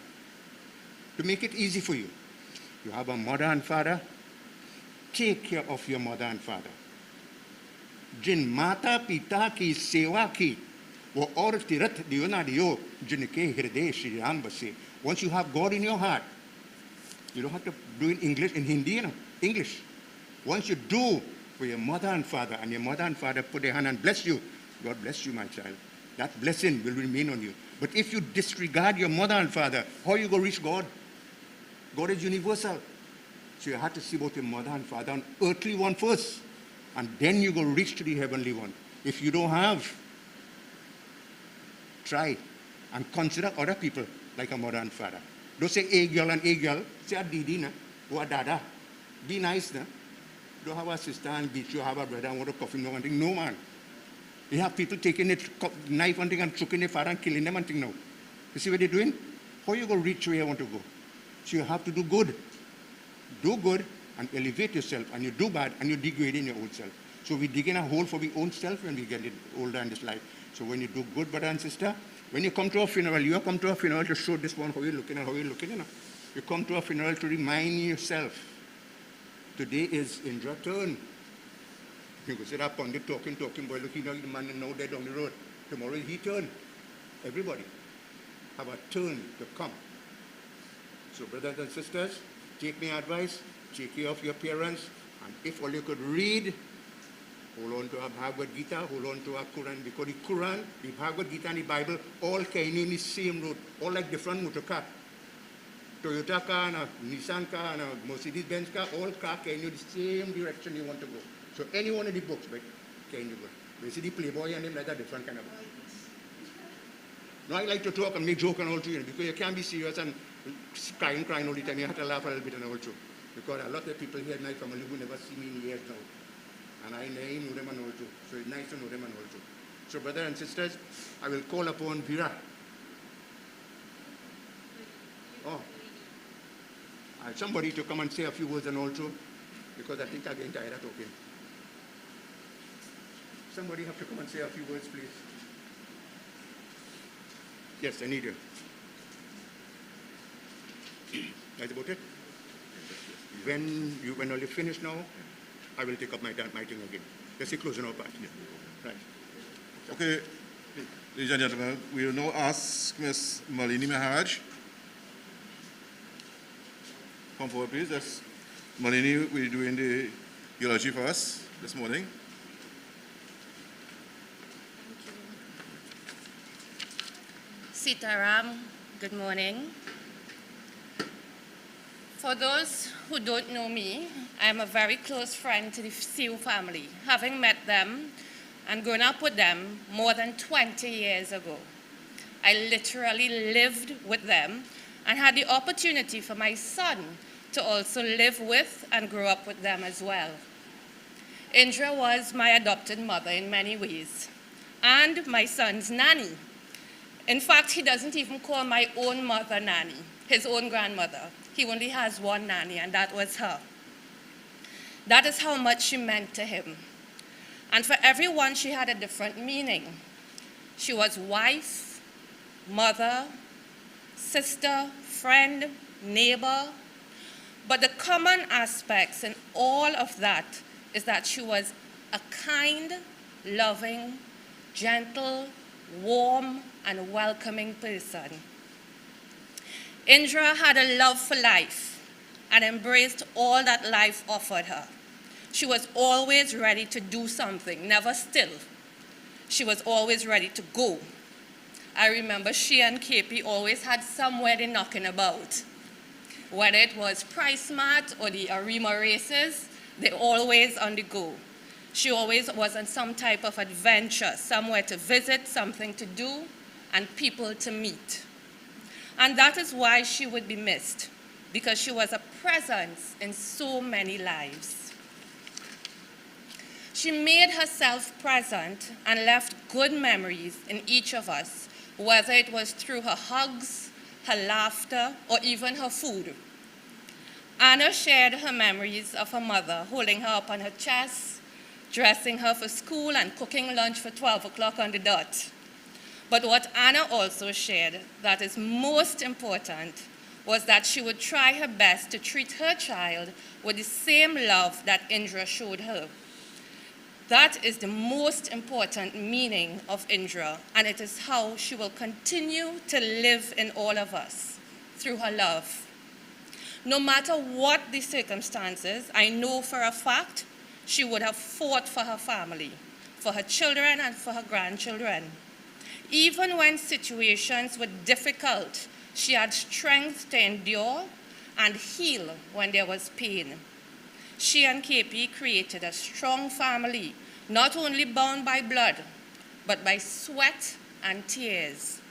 To make it easy for you, you have a mother and father, take care of your mother and father. Jin mata pita ki sewa ki, wo aur tirat diyo na diyo, jinke hirde Shri Ram base. Once you have God in your heart, you don't have to do it in English, in Hindi, you know, English. Once you do for your mother and father, and your mother and father put their hand and bless you, God bless you, my child. That blessing will remain on you. But if you disregard your mother and father, how you go reach God? God is universal. So you have to see about your mother and father, an earthly one first, and then you go reach to the heavenly one. If you don't have, try and consider other people like a mother and father. Don't say a girl and a girl. Say a didi na, or a dada. Be nice na. Don't have a sister and beat you, have a brother and want to coffin no one thing. No, man. You have people taking a knife and thing and choking their father and killing them and thing now. You see what they're doing? How you go reach where you want to go? So you have to do good. Do good and elevate yourself, and you do bad and you degrade in your own self. So we dig in a hole for our own self when we get older in this life. So when you do good, brother and sister, when you come to a funeral, you come to a funeral to show this one how you're looking and how you're looking. You know? You come to a funeral to remind yourself, today is Indra's turn. You go sit up on the talking, boy, look, you know the man now dead on the road. Tomorrow he turn. Everybody have a turn to come. So brothers and sisters, take my advice, take care of your parents, and if all you could read, hold on to a Bhagavad Gita, hold on to a Quran, because the Quran, the Bhagavad Gita and the Bible all carrying in the same road, all like different motor car. Toyota car and a Nissan car and a Mercedes-Benz car, all car carrying you the same direction you want to go. So any one of the books, but carrying you go. You see the Playboy and them like that different kind of book. Now I like to talk and make joke and all too, because you can't be serious and crying all the time. You have to laugh a little bit and all too. Because a lot of people here in my family who never see me in years now. And I know them and all too. So it's nice to know them and all too. So brothers and sisters, I will call upon Vera. Oh. Somebody to come and say a few words and all too. Because I think I'm getting tired of talking. Somebody have to come and say a few words, please. Yes, I need you. That's about it. When all you finish now, I will take up my thing again. Let's see closing our part. Yeah. Right. Okay, ladies and gentlemen, we will now ask Miss Malini Maharaj. Come forward, please. That's Malini will be doing the eulogy for us this morning. Sitaram, good morning. For those who don't know me, I am a very close friend to the Siew family, having met them and grown up with them more than 20 years ago. I literally lived with them and had the opportunity for my son to also live with and grow up with them as well. Indra was my adopted mother in many ways, and my son's nanny. In fact, he doesn't even call my own mother nanny, his own grandmother. He only has one nanny, and that was her. That is how much she meant to him. And for everyone, she had a different meaning. She was wife, mother, sister, friend, neighbor. But the common aspects in all of that is that she was a kind, loving, gentle, warm, and welcoming person. Indra had a love for life and embraced all that life offered her. She was always ready to do something, never still. She was always ready to go. I remember she and KP always had somewhere they're knocking about. Whether it was Price Mart or the Arima races, they're always on the go. She always was on some type of adventure, somewhere to visit, something to do, and people to meet. And that is why she would be missed, because she was a presence in so many lives. She made herself present and left good memories in each of us, whether it was through her hugs, her laughter, or even her food. Anna shared her memories of her mother holding her up on her chest, dressing her for school, and cooking lunch for 12 o'clock on the dot. But what Anna also shared that is most important was that she would try her best to treat her child with the same love that Indra showed her. That is the most important meaning of Indra, and it is how she will continue to live in all of us, through her love. No matter what the circumstances, I know for a fact she would have fought for her family, for her children and for her grandchildren. Even when situations were difficult, she had strength to endure and heal when there was pain. She and KP created a strong family, not only bound by blood, but by sweat and tears.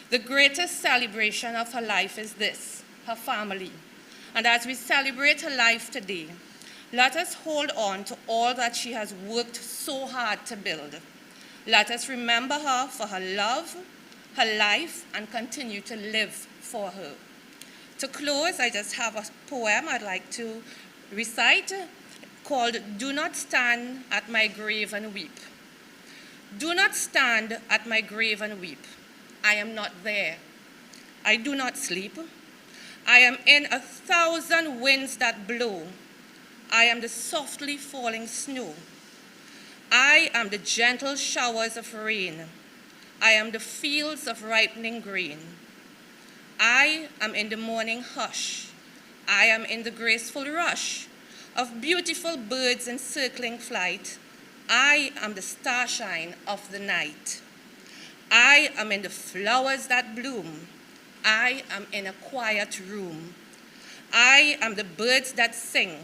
The greatest celebration of her life is this, her family. And as we celebrate her life today, let us hold on to all that she has worked so hard to build. Let us remember her for her love, her life, and continue to live for her. To close, I just have a poem I'd like to recite called "Do Not Stand at My Grave and Weep." Do not stand at my grave and weep. I am not there. I do not sleep. I am in 1,000 winds that blow. I am the softly falling snow. I am the gentle showers of rain. I am the fields of ripening grain. I am in the morning hush. I am in the graceful rush of beautiful birds in circling flight. I am the starshine of the night. I am in the flowers that bloom. I am in a quiet room. I am the birds that sing.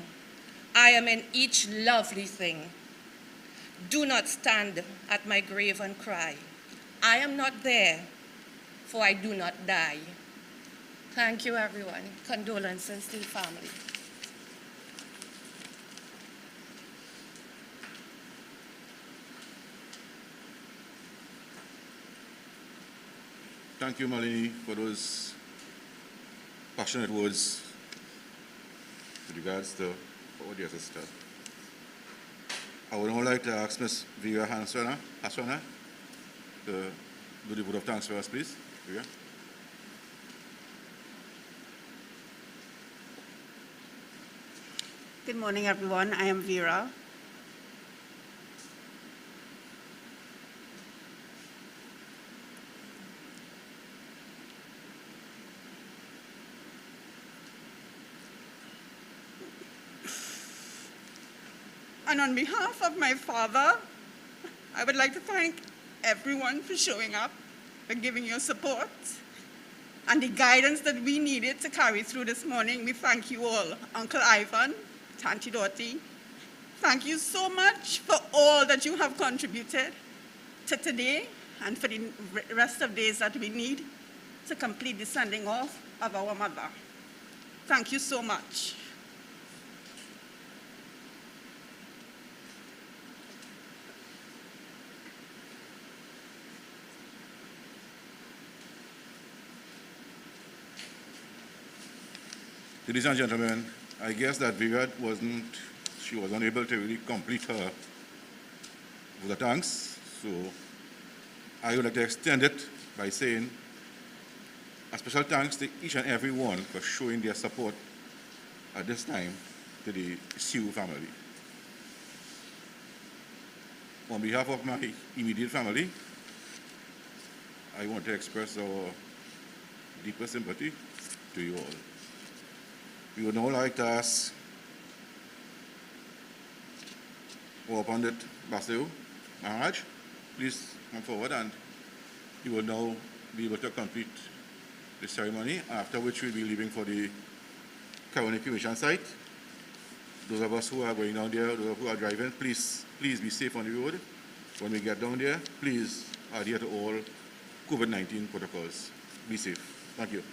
I am in each lovely thing. Do not stand at my grave and cry. I am not there, for I do not die. Thank you, everyone. Condolences to the family. Thank you, Malini, for those passionate words with regards to our dear sister. I would now like to ask Ms. Vera Haswana to do the vote of thanks for us, please. Vera. Good morning, everyone. I am Vera. And on behalf of my father, I would like to thank everyone for showing up, for giving your support, and the guidance that we needed to carry through this morning. We thank you all. Uncle Ivan, Tanti Dottie, thank you so much for all that you have contributed to today and for the rest of days that we need to complete the sending off of our mother. Thank you so much. Ladies and gentlemen, I guess that Vera she was unable to really complete her with the thanks. So I would like to extend it by saying a special thanks to each and every one for showing their support at this time to the Siew family. On behalf of my immediate family, I want to express our deepest sympathy to you all. We would now like to ask our Pandit Basu Maharaj, please come forward, and you will now be able to complete the ceremony, after which we'll be leaving for the Caroni Cremation Site. Those of us who are going down there, those who are driving, please be safe on the road. When we get down there, please adhere to all COVID-19 protocols. Be safe. Thank you.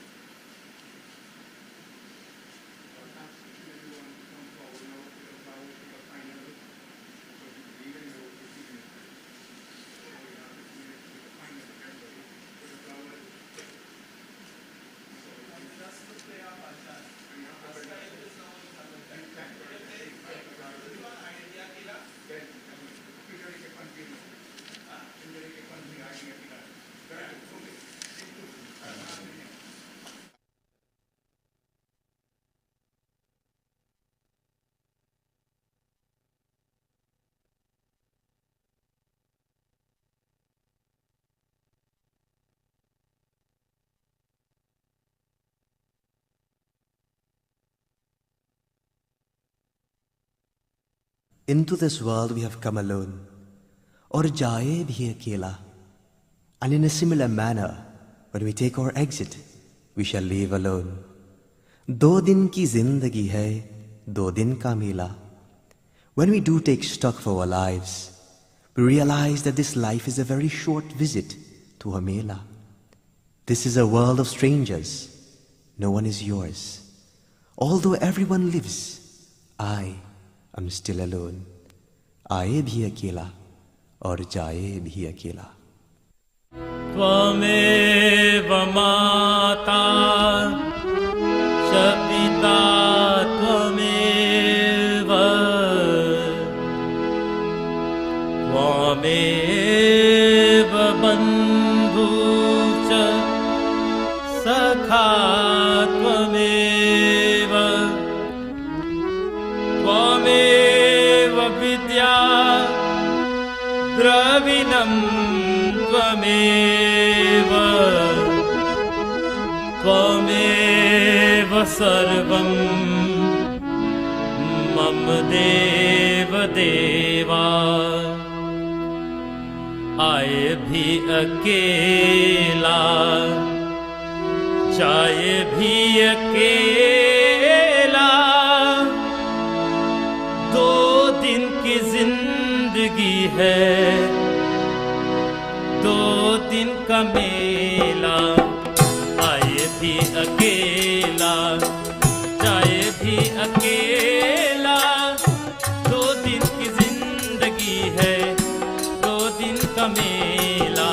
Into this world we have come alone, और जाए भी अकेला. And in a similar manner, when we take our exit, we shall leave alone. 2 दिन की जिंदगी है, 2 दिन का मेला. When we do take stock of our lives, we realize that this life is a very short visit to a mela. This is a world of strangers. No one is yours. Although everyone lives, I am still alone. आए भी अकेला और जाए भी अकेला. त्वमेव माता च पिता त्वमेव त्वमेव बन्धु च सखा त्वमेव त्वमेव विद्या द्रविणं त्वमेव त्वमेव सर्वं मम देव देवा. आए भी अकेला जाए भी अकेला. 2 दिन की जिंदगी है, 2 दिन का मेला. आए भी अकेला जाए भी अकेला. 2 दिन की जिंदगी है, 2 दिन का मेला.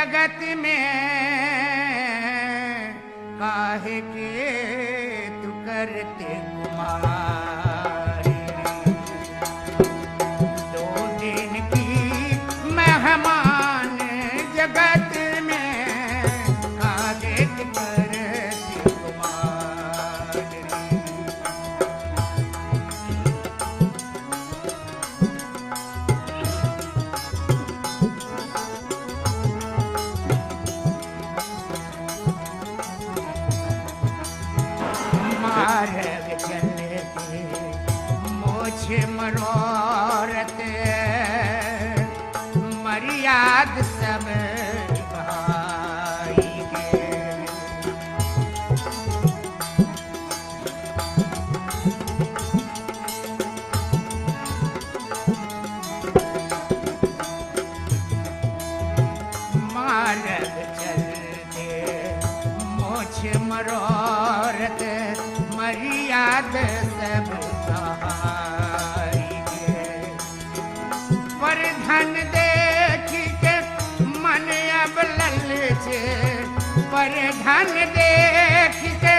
जगत में काहे के तू करते कुमारी। 2 दिन की मेहमान जगत में काहे के करते कुमारी। मार्ग चलते मोछ मनोरथ मर्याद सब भाई के। मार्ग चलते मोछ मनोरथ मर्याद सब भाई के। पर धन देख के मन अब ललचे, पर धन देख के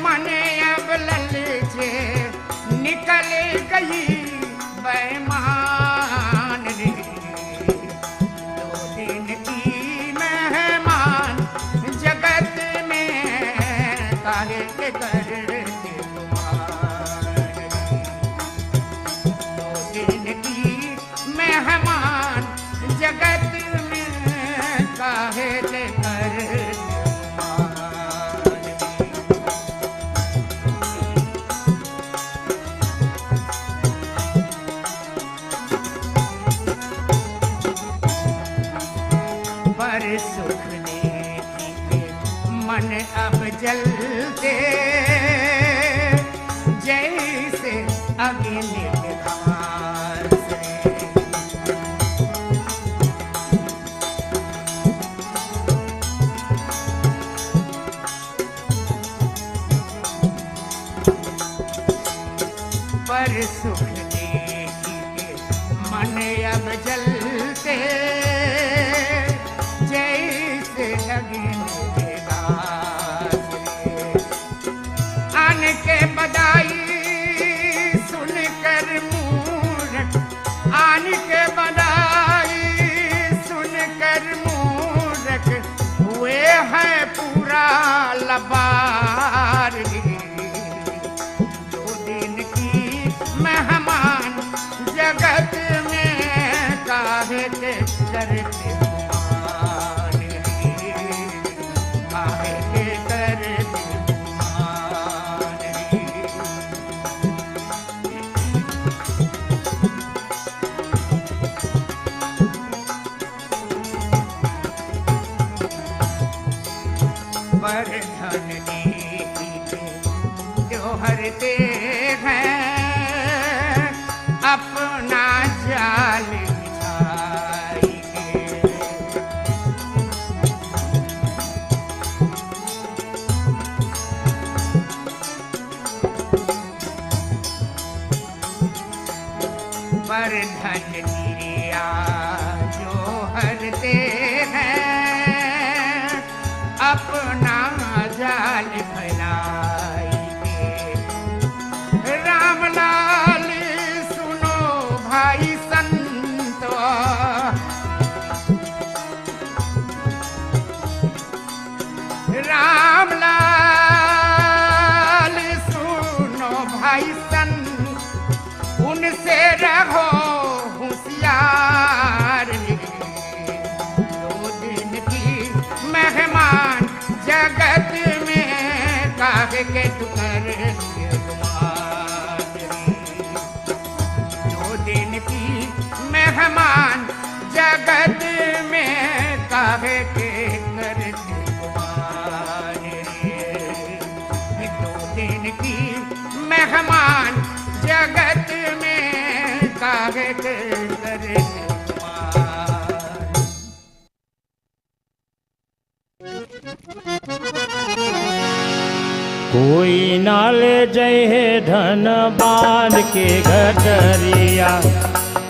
मन अब ललचे। निकल गई बेईमान रे। 2 दिन की मेहमान जगत में काहे के करते कुमारी। 2 दिन की मेहमान जगत में काहे के करते कुमारी। पर सुख देखी के मन अब जलते जैसे अग्नि घास से। पर सुख देखी के मन अब जलते जैसे अग्नि घास से। आन के बधाई सुन कर मूरख, आन के बधाई सुन कर मूरख हुए हैं पूरा लबार। 2 दिन की मेहमान जगत में काहे के करते कुमारी। काहे के करते कुमारी। पर धन नीति के जो हरते हैं अपना जाल बिछाई के। पर धन गिरिया जो हरते हैं अपना जाल फैलाई के। राम लाल सुनो भाई संतो, राम लाल सुनो भाई संत, उनसे रहो होशियार। 2 दिन की मेहमान जगत में काहे के तू करते कुमारी। 2 दिन की मेहमान जगत में काहे के करते कुमारी। 2 दिन की मेहमान जगत में काहे के करते कोई नाल जय धन बांध के गठरिया,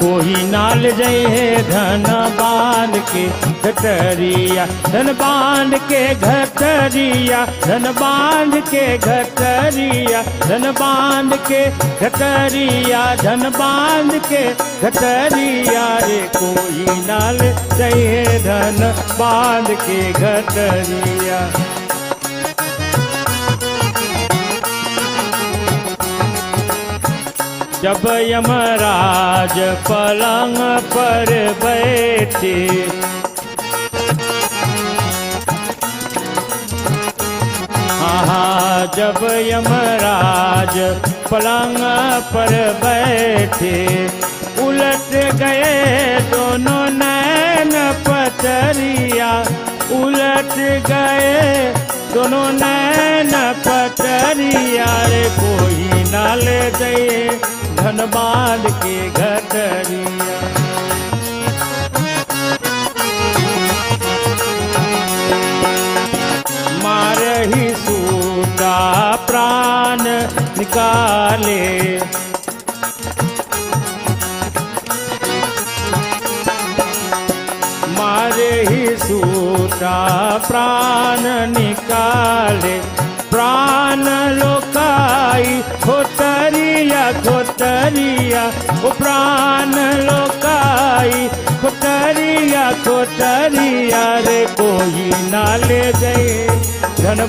कोई नाल जय धन बांध के घटरिया धन बांध के घटरिया धन बांध के घटरिया धन बांध के घटरिया धन बांध के घटरिया रे कोई नाल चाहिए धन बांध के घटरिया। जब यमराज पलंग पर बैठे जब यमराज पलंग पर बैठे उलट गए दोनों नैन पटरिया उलट गए दोनों नैन पटरिया रे कोई ना ले जाए धन बांध के घटरिया। मारही सूटा प्राण निकाले मारही सूटा प्राण निकाले प्राण लोकाई खोटरिया खोटरिया ओ प्राण लोकाई खोटरिया खोटरिया रे कोई ना ले जाए धन